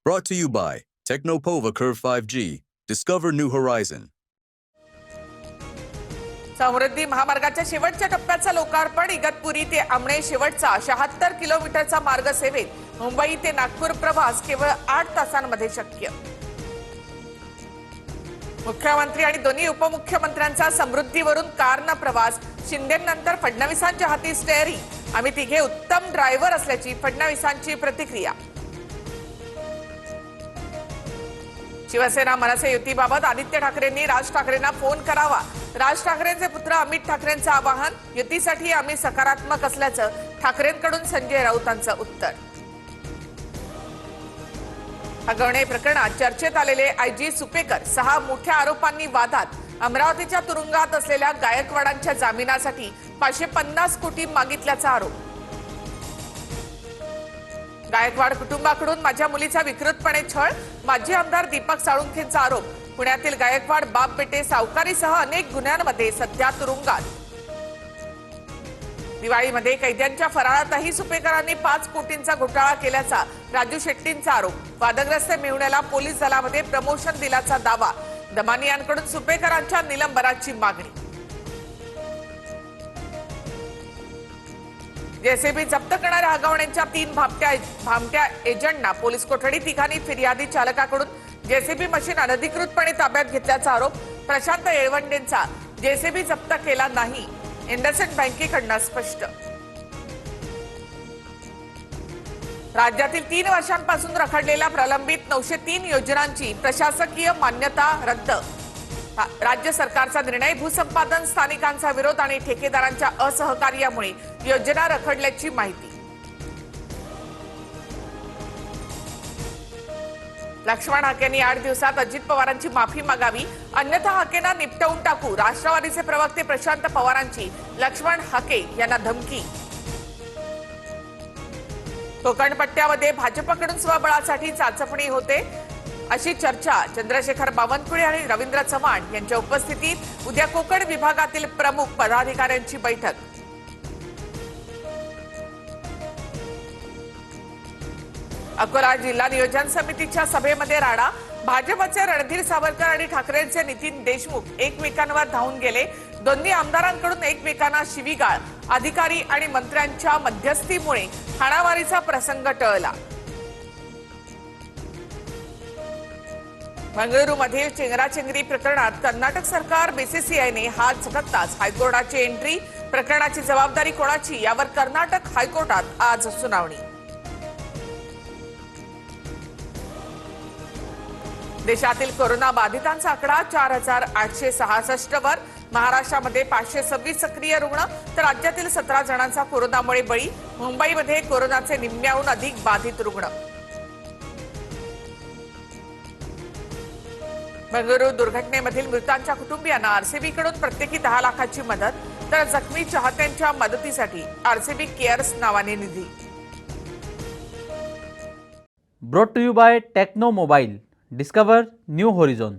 Brought to you by Technopova Curve 5G. Discover new horizon. समृद्धी महामार्गाच्या शेवटच्या टप्प्याचं लोकार्पण. इगतपुरी ते आमणे शेवटचा 76 किलोमीटरचा मार्ग सेवेत. मुंबई ते नागपूर प्रवास केवळ 8 तासांमध्ये शक्य. मुख्यमंत्री आणि दोन्ही उपमुख्यमंत्र्यांचा समृद्धीवरून कारनं प्रवास. शिंदेनंतर फडणवीसांच्या हाती स्टेअरिंग. आम्ही तिघे उत्तम ड्रायव्हर असल्याची फडणवीसांची प्रतिक्रिया. शिवसेना मनसे युतीबाबत आदित्य ठाकरेंनी राज ठाकरेंना फोन करावा. राज ठाकरेंचे पुत्र अमित ठाकरेंचं आवाहन. युतीसाठी आम्ही सकारात्मक असल्याचं ठाकरेंकडून संजय राऊतांचं उत्तर. हगवणे प्रकरणात चर्चेत आलेले आयजी सुपेकर 6 मोठ्या आरोपांनी वादात. अमरावतीच्या तुरुंगात असलेल्या गायकवाडांच्या जामिनासाठी 550 कोटी मागितल्याचा आरोप. गायकवाड कुटुंबाकडून माझ्या मुलीचा विकृतपणे छळ. माजी आमदार दीपक साळुंखेंचा आरोप. पुण्यातील गायकवाड बाप बेटे सावकारीसह अनेक गुन्ह्यांमध्ये सध्या तुरुंगात. दिवाळीमध्ये कैद्यांच्या फराळातही सुपेकरांनी 5 कोटींचा घोटाळा केल्याचा राजू शेट्टींचा आरोप. वादग्रस्त मेहुण्याला पोलीस दलामध्ये प्रमोशन दिल्याचा दावा. दमानियांकडून सुपेकरांच्या निलंबनाची मागणी. जेसीबी जप्त करणाऱ्या हगवण्यांच्या 3 भामट्या एजंटना पोलीस कोठडी. तिघांनी फिर्यादी चालकाकडून जेसीबी मशीन अनधिकृतपणे ताब्यात घेतल्याचा आरोप. प्रशांत येळवंडेंचा जेसीबी जप्त केला नाही. इंडसइंड बँकेकडनं स्पष्ट. राज्यातील 3 वर्षांपासून रखडलेल्या प्रलंबित 903 योजनांची प्रशासकीय मान्यता रद्द. राज्य सरकारचा निर्णय. भूसंपादन, स्थानिकांचा विरोध आणि ठेकेदारांच्या असहकार्यामुळे योजना रखडल्याची माहिती. लक्ष्मण हाकेंनी 8 दिवसात अजित पवारांची माफी मागावी, अन्यथा हाकेंना निपटवून टाकू. राष्ट्रवादीचे प्रवक्ते प्रशांत पवारांची लक्ष्मण हाके यांना धमकी. कोकण पट्ट्यामध्ये भाजपकडून स्वबळासाठी चाचपणी होते अशी चर्चा. चंद्रशेखर बावनकुळे आणि रवींद्र चव्हाण यांच्या उपस्थितीत उद्या कोकण विभागातील प्रमुख पदाधिकाऱ्यांची बैठक. अकोला जिल्हा नियोजन समितीच्या सभेमध्ये राडा. भाजपचे रणधीर सावरकर आणि ठाकरेंचे नितीन देशमुख एकमेकांवर धावून गेले. दोन्ही आमदारांकडून एकमेकांना शिवीगाळ. अधिकारी आणि मंत्र्यांच्या मध्यस्थीमुळे हाणामारीचा प्रसंग टळला. बंगळुरूमधील चेंगराचेंगरी प्रकरणात कर्नाटक सरकार बीसीसीआयने हात झटकताच हायकोर्टाची एंट्री. प्रकरणाची जबाबदारी कोणाची यावर कर्नाटक हायकोर्टात आज सुनावणी. देशातील कोरोना बाधितांचा आकडा 4866 वर. महाराष्ट्रामध्ये 526 सक्रिय रुग्ण तर राज्यातील 17 जणांचा कोरोनामुळे बळी. मुंबईमध्ये कोरोनाचे निम्म्याहून अधिक बाधित रुग्ण. बंगळुरू दुर्घटनेमधील मृतांच्या कुटुंबियांना आरसीबीकडून प्रत्येकी 10 लाखाची मदत. तर जखमी चाहत्यांच्या मदतीसाठी आरसीबी केअर्स नावाने निधी. Brought to you by Tecno Mobile. Discover new होरिझॉन.